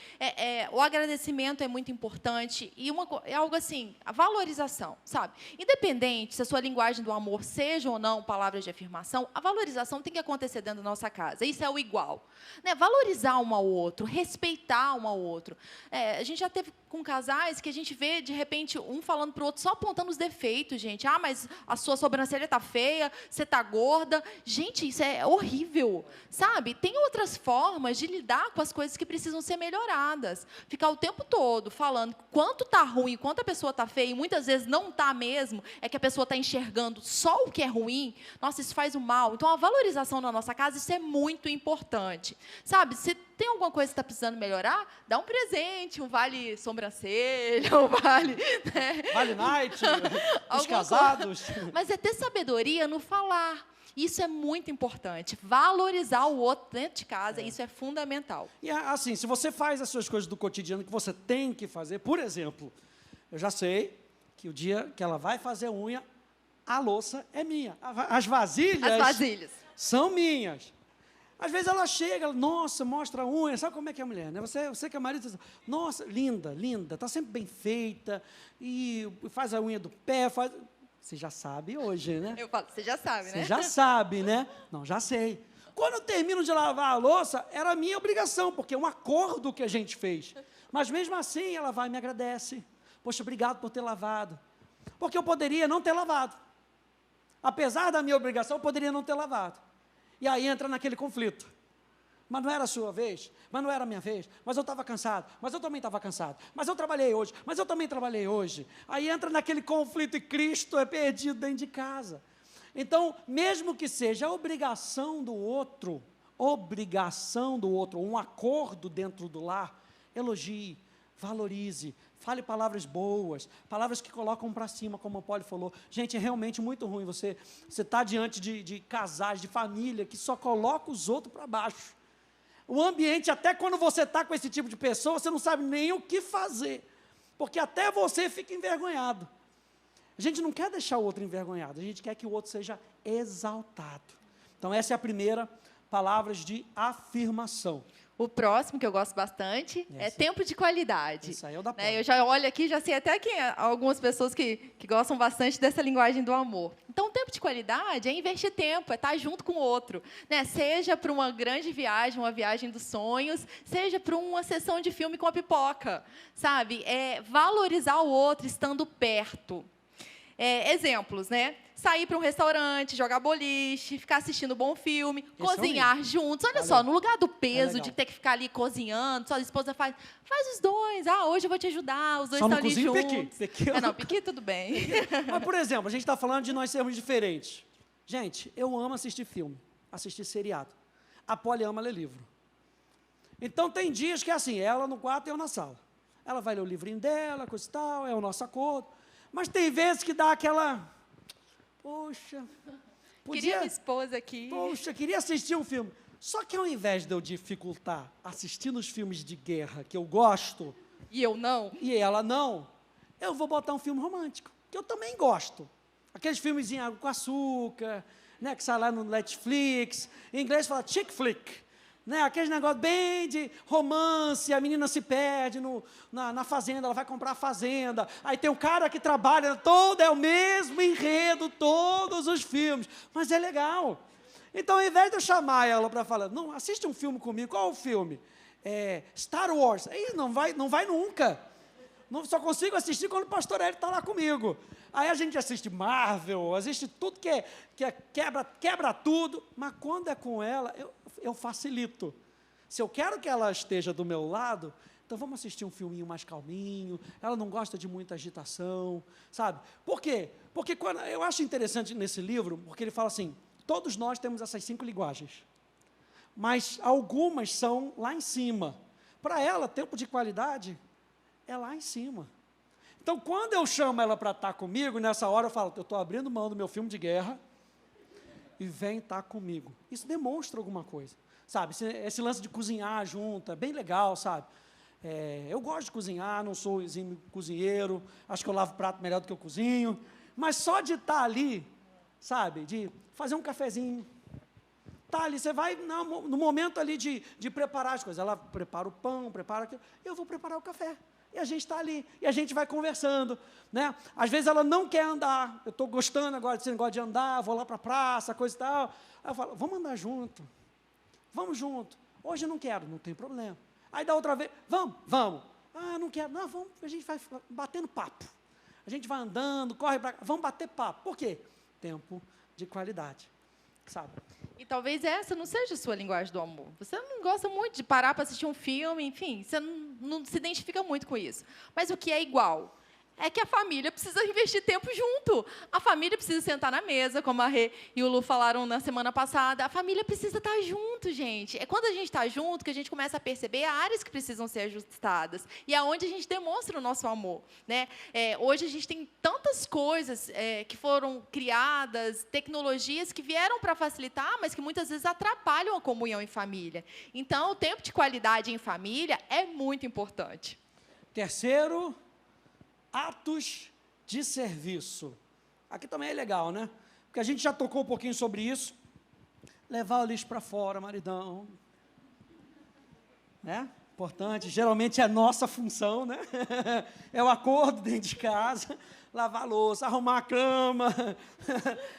[SPEAKER 2] O agradecimento é muito importante. E é algo assim, a valorização, sabe? Independente se a sua linguagem do amor seja ou não palavras de afirmação, a valorização tem que acontecer dentro da nossa casa. Isso é o igual. Né? Valorizar um ao outro, respeitar um ao outro. A gente já teve com casais que a gente vê, de repente, um falando para o outro, só apontando os defeitos, gente. Ah, mas a sua sobrancelha está feia, você está gorda. Gente, isso é horrível, sabe? Tem outras formas de lidar com as coisas que precisam ser melhoradas. Ficar o tempo todo falando quanto está ruim, quanto a pessoa está feia, e muitas vezes não está mesmo, é que a pessoa está enxergando só o que é ruim. Nossa, isso faz o mal. Então, a valorização na nossa casa, isso é muito importante. Sabe, se tem alguma coisa que está precisando melhorar, dá um presente, um vale sobrancelha, um vale... Né?
[SPEAKER 1] Vale night, os casados.
[SPEAKER 2] Mas é ter sabedoria no falar. Isso é muito importante. Valorizar o outro dentro de casa, isso é fundamental.
[SPEAKER 1] E assim, se você faz as suas coisas do cotidiano que você tem que fazer, por exemplo, eu já sei que o dia que ela vai fazer unha, a louça é minha. As vasilhas são minhas. Às vezes ela chega, nossa, mostra a unha, sabe como é que é a mulher, né? Você que é marido, nossa, linda, está sempre bem feita, e faz a unha do pé, Você já sabe hoje, né?
[SPEAKER 2] Eu falo, você já sabe, né?
[SPEAKER 1] Você já sabe, né? Não, já sei. Quando eu termino de lavar a louça, era a minha obrigação, porque é um acordo que a gente fez. Mas mesmo assim, ela vai e me agradece. Poxa, obrigado por ter lavado. Porque eu poderia não ter lavado. Apesar da minha obrigação, eu poderia não ter lavado. E aí entra naquele conflito. Mas não era a sua vez, mas não era a minha vez, mas eu estava cansado, mas eu também estava cansado, mas eu trabalhei hoje, mas eu também trabalhei hoje. Aí entra naquele conflito e Cristo é perdido dentro de casa. Então, mesmo que seja a obrigação do outro, um acordo dentro do lar, elogie, valorize, fale palavras boas, palavras que colocam para cima, como o Poli falou. Gente, é realmente muito ruim você está diante de casais, de família, que só coloca os outros para baixo. O ambiente, até quando você está com esse tipo de pessoa, você não sabe nem o que fazer, porque até você fica envergonhado. A gente não quer deixar o outro envergonhado, a gente quer que o outro seja exaltado. Então, essa é a primeira, palavras de afirmação.
[SPEAKER 2] O próximo, que eu gosto bastante, é tempo de qualidade.
[SPEAKER 1] Isso aí é o da Paula.
[SPEAKER 2] Eu já olho aqui, já sei até que algumas pessoas que gostam bastante dessa linguagem do amor. Então, o tempo de qualidade é investir tempo, é estar junto com o outro. Né? Seja para uma grande viagem, uma viagem dos sonhos, seja para uma sessão de filme com a pipoca. Sabe? É valorizar o outro estando perto. Exemplos, né? Sair para um restaurante, jogar boliche, ficar assistindo um bom filme, cozinhar juntos. Olha só, no lugar do peso de ter que ficar ali cozinhando, só a esposa faz os dois. Ah, hoje eu vou te ajudar, os dois estão ali juntos.
[SPEAKER 1] Pequi.
[SPEAKER 2] Não, pequi tudo bem.
[SPEAKER 1] Mas, por exemplo, a gente está falando de nós sermos diferentes. Gente, eu amo assistir filme, assistir seriado. A Poli ama ler livro. Então, tem dias que é assim, ela no quarto e eu na sala. Ela vai ler o livrinho dela, coisa e tal, é o nosso acordo. Mas tem vezes que dá aquela... Poxa,
[SPEAKER 2] queria minha esposa aqui.
[SPEAKER 1] Poxa, queria assistir um filme. Só que ao invés de eu dificultar assistindo os filmes de guerra que eu gosto...
[SPEAKER 2] E eu não.
[SPEAKER 1] E ela não. Eu vou botar um filme romântico, que eu também gosto. Aqueles filmes em água com açúcar, né, que sai lá no Netflix. Em inglês fala chick flick. Né, aqueles negócios bem de romance, a menina se perde na fazenda, ela vai comprar a fazenda. Aí tem um cara que trabalha, é o mesmo enredo, todos os filmes. Mas é legal. Então, ao invés de eu chamar ela para falar, não, assiste um filme comigo, qual é o filme? Star Wars. Aí não vai nunca. Só consigo assistir quando o pastor Hélio está lá comigo. Aí a gente assiste Marvel, assiste tudo que quebra tudo, mas quando é com ela, eu facilito. Se eu quero que ela esteja do meu lado, então vamos assistir um filminho mais calminho, ela não gosta de muita agitação, sabe? Por quê? Porque eu acho interessante nesse livro, porque ele fala assim, todos nós temos essas 5 linguagens, mas algumas são lá em cima. Para ela, tempo de qualidade é lá em cima. Então, quando eu chamo ela para estar comigo, nessa hora eu falo, eu estou abrindo mão do meu filme de guerra e vem estar comigo. Isso demonstra alguma coisa, sabe? Esse lance de cozinhar junto é bem legal, sabe? Eu gosto de cozinhar, não sou exímio cozinheiro, acho que eu lavo prato melhor do que eu cozinho, mas só de estar ali, sabe? De fazer um cafezinho, tá ali, você vai no momento ali de preparar as coisas, ela prepara o pão, prepara aquilo, eu vou preparar o café. E a gente está ali, e a gente vai conversando, né? Às vezes ela não quer andar, eu estou gostando agora desse negócio de andar, vou lá para a praça, coisa e tal. Aí eu falo, vamos andar junto, vamos junto. Hoje eu não quero, não tem problema. Aí da outra vez, vamos. Ah, não quero, não, vamos, a gente vai batendo papo. A gente vai andando, corre para cá, vamos bater papo. Por quê? Tempo de qualidade, sabe?
[SPEAKER 2] E talvez essa não seja a sua linguagem do amor. Você não gosta muito de parar para assistir um filme, enfim, você não se identifica muito com isso. Mas o que é igual é que a família precisa investir tempo junto. A família precisa sentar na mesa, como a Rê e o Lu falaram na semana passada. A família precisa estar junto, gente. É quando a gente está junto que a gente começa a perceber áreas que precisam ser ajustadas. E é onde a gente demonstra o nosso amor, né? Hoje a gente tem tantas coisas que foram criadas, tecnologias que vieram para facilitar, mas que muitas vezes atrapalham a comunhão em família. Então, o tempo de qualidade em família é muito importante.
[SPEAKER 1] Terceiro, atos de serviço. Aqui também é legal, né? Porque a gente já tocou um pouquinho sobre isso. Levar o lixo para fora, maridão. Né? Importante. Geralmente é nossa função, né? É o acordo dentro de casa. Lavar a louça, arrumar a cama.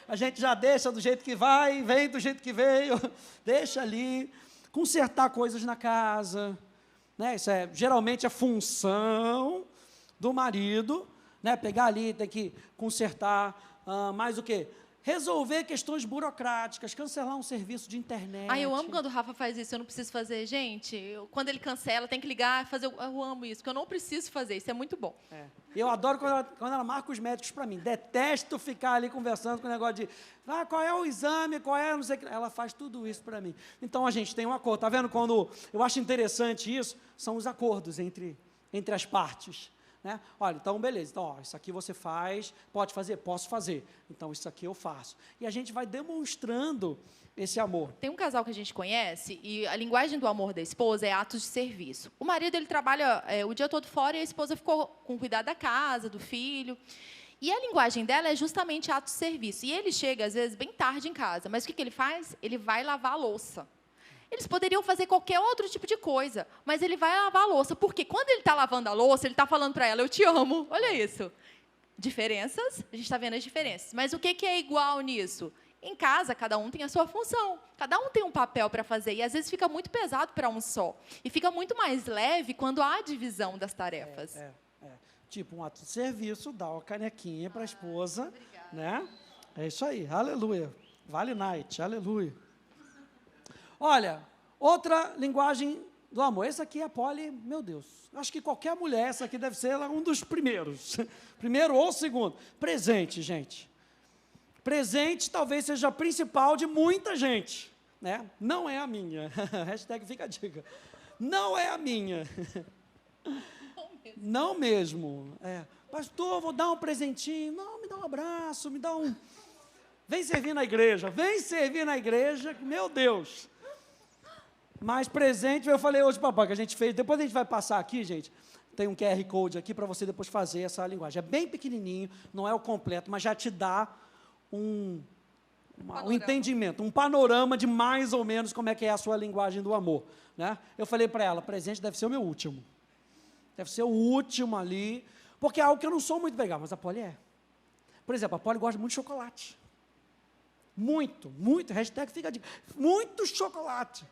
[SPEAKER 1] A gente já deixa do jeito que vai, vem do jeito que veio. Deixa ali. Consertar coisas na casa. Né? Isso geralmente é função do marido, né? Pegar ali, tem que consertar, mais o quê? Resolver questões burocráticas, cancelar um serviço de internet.
[SPEAKER 2] Eu amo quando o Rafa faz isso, eu não preciso fazer. Gente, quando ele cancela, tem que ligar, fazer. Eu amo isso, porque eu não preciso fazer, isso é muito bom.
[SPEAKER 1] Eu adoro quando ela marca os médicos para mim. Detesto ficar ali conversando com o negócio de qual é o exame, qual é, não sei o que. Ela faz tudo isso para mim. Então, a gente tem um acordo. Está vendo? Quando eu acho interessante isso, são os acordos entre as partes. Né? Olha, então, beleza. Então, isso aqui você faz, pode fazer? Posso fazer. Então, isso aqui eu faço. E a gente vai demonstrando esse amor.
[SPEAKER 2] Tem um casal que a gente conhece e a linguagem do amor da esposa é atos de serviço. O marido, ele trabalha o dia todo fora e a esposa ficou com cuidado da casa, do filho. E a linguagem dela é justamente atos de serviço. E ele chega, às vezes, bem tarde em casa. Mas o que ele faz? Ele vai lavar a louça. Eles poderiam fazer qualquer outro tipo de coisa, mas ele vai lavar a louça. Porque quando ele está lavando a louça, ele está falando para ela, eu te amo. Olha isso. Diferenças, a gente está vendo as diferenças. Mas o que é igual nisso? Em casa, cada um tem a sua função. Cada um tem um papel para fazer. E, às vezes, fica muito pesado para um só. E fica muito mais leve quando há a divisão das tarefas.
[SPEAKER 1] Tipo, um ato de serviço, dá uma canequinha para a esposa. Né? É isso aí. Aleluia. Vale night. Aleluia. Olha, outra linguagem do amor. Esse aqui é Poli, meu Deus. Acho que qualquer mulher, essa aqui deve ser um dos primeiros. Primeiro ou segundo. Presente, gente. Presente talvez seja a principal de muita gente. Né? Não é a minha. Hashtag fica a dica. Não é a minha. Não mesmo. Pastor, vou dar um presentinho. Não, me dá um abraço, me dá um... Vem servir na igreja. Vem servir na igreja, meu Deus. Mas presente, eu falei hoje, papai, que a gente fez, depois a gente vai passar aqui, gente, tem um QR Code aqui para você depois fazer essa linguagem. É bem pequenininho, não é o completo, mas já te dá um entendimento, um panorama de mais ou menos como é que é a sua linguagem do amor. Né? Eu falei para ela, presente deve ser o meu último. Deve ser o último ali, porque é algo que eu não sou muito legal, mas a Polly é. Por exemplo, a Polly gosta muito de chocolate. Muito, muito, hashtag fica de muito chocolate.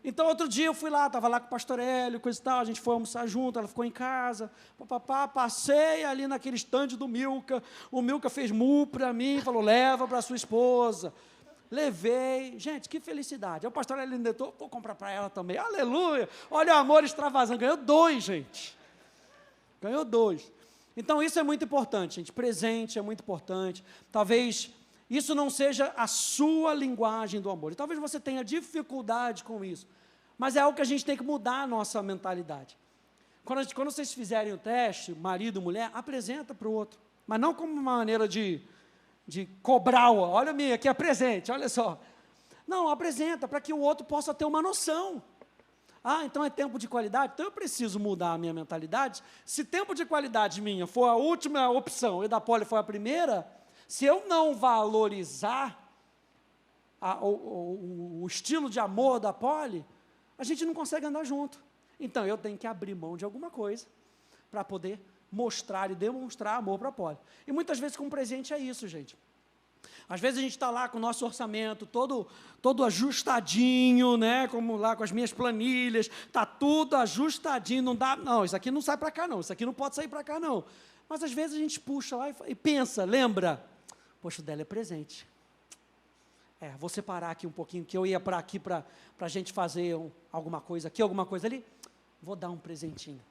[SPEAKER 1] Então, outro dia eu fui lá, estava lá com o pastor Hélio, coisa e tal, a gente foi almoçar junto, ela ficou em casa, papapá, passei ali naquele estande do Milka, o Milka fez mu para mim, falou, leva para sua esposa. Levei, gente, que felicidade. Aí o pastor Hélio inventou, vou comprar para ela também, aleluia, olha o amor extravasando, ganhou 2, gente. Ganhou 2. Então, isso é muito importante, gente, presente é muito importante, talvez isso não seja a sua linguagem do amor. E talvez você tenha dificuldade com isso. Mas é algo que a gente tem que mudar a nossa mentalidade. Quando vocês fizerem o teste, marido, mulher, apresenta para o outro. Mas não como uma maneira de cobrar, olha a minha, aqui é presente, olha só. Não, apresenta para que o outro possa ter uma noção. Ah, então é tempo de qualidade? Então eu preciso mudar a minha mentalidade. Se tempo de qualidade minha for a última opção e da Polly foi a primeira, se eu não valorizar o estilo de amor da Polly, a gente não consegue andar junto. Então, eu tenho que abrir mão de alguma coisa para poder mostrar e demonstrar amor para a Polly. E muitas vezes com presente é isso, gente. Às vezes a gente está lá com o nosso orçamento todo ajustadinho, né? Como lá com as minhas planilhas, está tudo ajustadinho, não dá, não, isso aqui não sai para cá não, isso aqui não pode sair para cá não. Mas às vezes a gente puxa lá e pensa, lembra? Poxa, o dela é presente. Vou separar aqui um pouquinho, que eu ia para aqui para a gente fazer alguma coisa aqui, alguma coisa ali. Vou dar um presentinho.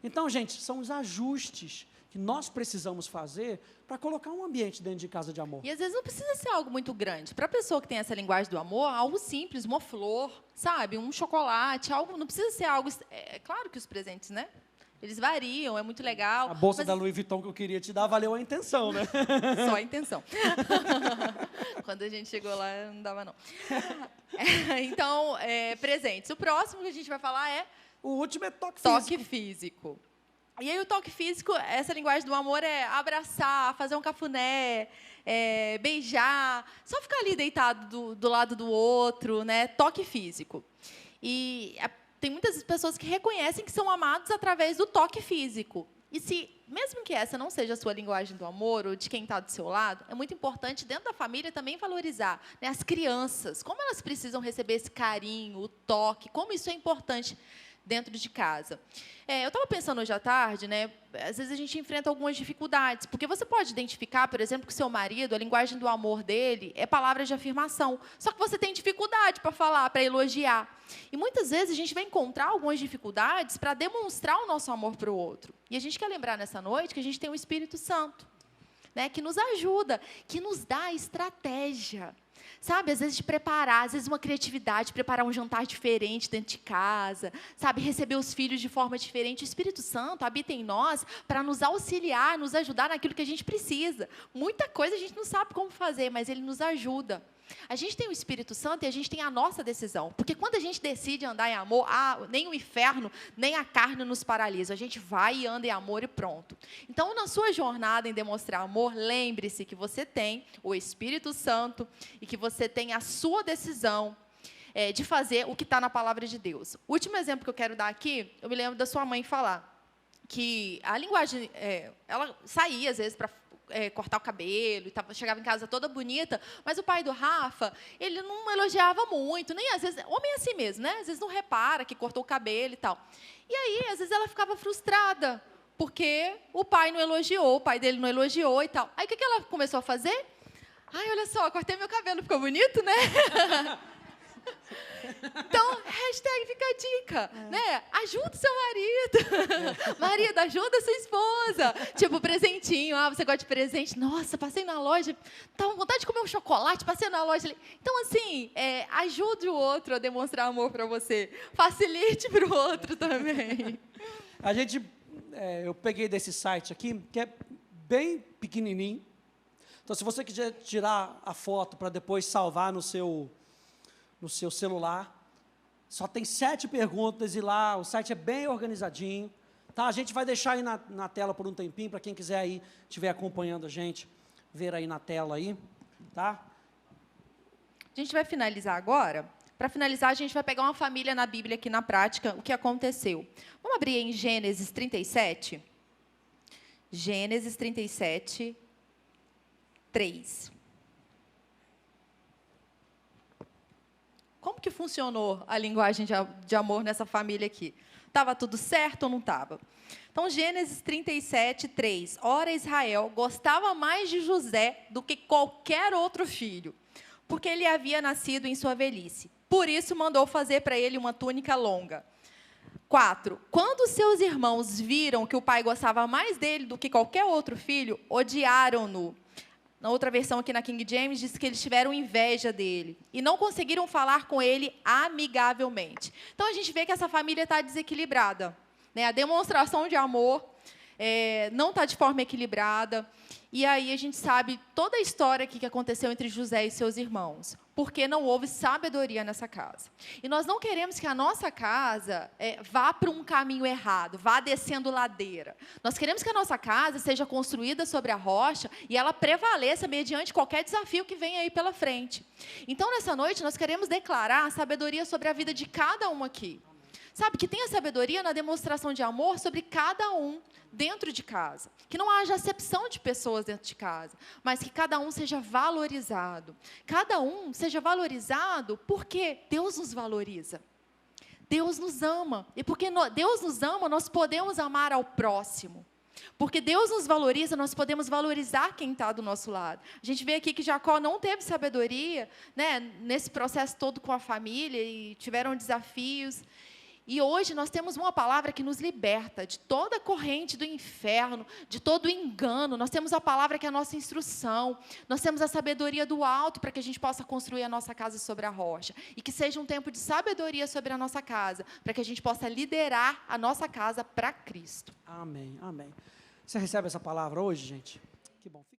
[SPEAKER 1] Então, gente, são os ajustes que nós precisamos fazer para colocar um ambiente dentro de casa de amor.
[SPEAKER 2] E às vezes não precisa ser algo muito grande. Para a pessoa que tem essa linguagem do amor, algo simples, uma flor, sabe? Um chocolate, algo, não precisa ser algo... É claro que os presentes, né? Eles variam, é muito legal.
[SPEAKER 1] A bolsa da Louis Vuitton que eu queria te dar valeu a intenção, né?
[SPEAKER 2] Só a intenção. Quando a gente chegou lá, não dava, não. Então, presentes. O próximo que a gente vai falar é...
[SPEAKER 1] O último é toque físico.
[SPEAKER 2] Toque físico. E aí, o toque físico, essa linguagem do amor é abraçar, fazer um cafuné, beijar, só ficar ali deitado do lado do outro, né? Toque físico. E... tem muitas pessoas que reconhecem que são amados através do toque físico. E se, mesmo que essa não seja a sua linguagem do amor, ou de quem está do seu lado, é muito importante, dentro da família, também valorizar, né, as crianças, como elas precisam receber esse carinho, o toque, como isso é importante dentro de casa. Eu estava pensando hoje à tarde, né, às vezes a gente enfrenta algumas dificuldades, porque você pode identificar, por exemplo, que o seu marido, a linguagem do amor dele é palavras de afirmação, só que você tem dificuldade para falar, para elogiar. E muitas vezes a gente vai encontrar algumas dificuldades para demonstrar o nosso amor para o outro. E a gente quer lembrar nessa noite que a gente tem o Espírito Santo, né, que nos ajuda, que nos dá estratégia. Sabe, às vezes de preparar, às vezes uma criatividade, preparar um jantar diferente dentro de casa, sabe, receber os filhos de forma diferente. O Espírito Santo habita em nós para nos auxiliar, nos ajudar naquilo que a gente precisa. Muita coisa a gente não sabe como fazer, mas ele nos ajuda. A gente tem o Espírito Santo e a gente tem a nossa decisão. Porque quando a gente decide andar em amor, nem o inferno, nem a carne nos paralisa. A gente vai e anda em amor e pronto. Então, na sua jornada em demonstrar amor, lembre-se que você tem o Espírito Santo e que você tem a sua decisão de fazer o que está na palavra de Deus. O último exemplo que eu quero dar aqui, eu me lembro da sua mãe falar que a linguagem, ela saía às vezes para cortar o cabelo, e chegava em casa toda bonita, mas o pai do Rafa, ele não elogiava muito, nem às vezes, homem é assim mesmo, né? Às vezes não repara que cortou o cabelo e tal. E aí, às vezes, ela ficava frustrada, porque o pai não elogiou, o pai dele não elogiou e tal. Aí, o que ela começou a fazer? Ai, olha só, cortei meu cabelo, ficou bonito, né? Então, hashtag fica a dica, né? Ajuda o seu marido. Marido, ajuda a sua esposa. Tipo, presentinho. Você gosta de presente? Nossa, passei na loja, estava com vontade de comer um chocolate, passei na loja. Então, assim, ajude o outro a demonstrar amor para você. Facilite para o outro também.
[SPEAKER 1] A gente, eu peguei desse site aqui, que é bem pequenininho. Então, se você quiser tirar a foto para depois salvar no seu celular, Só tem 7 perguntas e lá o site é bem organizadinho. Tá? A gente vai deixar aí na tela por um tempinho, para quem quiser aí, estiver acompanhando a gente, ver aí na tela aí. Tá?
[SPEAKER 2] A gente vai finalizar agora. Para finalizar, a gente vai pegar uma família na Bíblia aqui na prática, o que aconteceu. Vamos abrir em Gênesis 37? Gênesis 37, 3. Como que funcionou a linguagem de amor nessa família aqui? Estava tudo certo ou não estava? Então, Gênesis 37, 3. Ora, Israel gostava mais de José do que qualquer outro filho, porque ele havia nascido em sua velhice. Por isso, mandou fazer para ele uma túnica longa. 4. Quando seus irmãos viram que o pai gostava mais dele do que qualquer outro filho, odiaram-no. Na outra versão aqui na King James, diz que eles tiveram inveja dele e não conseguiram falar com ele amigavelmente. Então, a gente vê que essa família está desequilibrada, né? A demonstração de amor não está de forma equilibrada. E aí a gente sabe toda a história aqui que aconteceu entre José e seus irmãos, porque não houve sabedoria nessa casa. E nós não queremos que a nossa casa vá para um caminho errado, vá descendo ladeira. Nós queremos que a nossa casa seja construída sobre a rocha e ela prevaleça mediante qualquer desafio que venha aí pela frente. Então, nessa noite, nós queremos declarar a sabedoria sobre a vida de cada um aqui. Sabe, que tenha sabedoria na demonstração de amor sobre cada um dentro de casa. Que não haja acepção de pessoas dentro de casa, mas que cada um seja valorizado. Cada um seja valorizado porque Deus nos valoriza. Deus nos ama. E porque Deus nos ama, nós podemos amar ao próximo. Porque Deus nos valoriza, nós podemos valorizar quem está do nosso lado. A gente vê aqui que Jacó não teve sabedoria, né, nesse processo todo com a família, e tiveram desafios. E hoje nós temos uma palavra que nos liberta de toda a corrente do inferno, de todo o engano. Nós temos a palavra que é a nossa instrução. Nós temos a sabedoria do alto para que a gente possa construir a nossa casa sobre a rocha. E que seja um tempo de sabedoria sobre a nossa casa, para que a gente possa liderar a nossa casa para Cristo.
[SPEAKER 1] Amém, amém. Você recebe essa palavra hoje, gente? Que bom.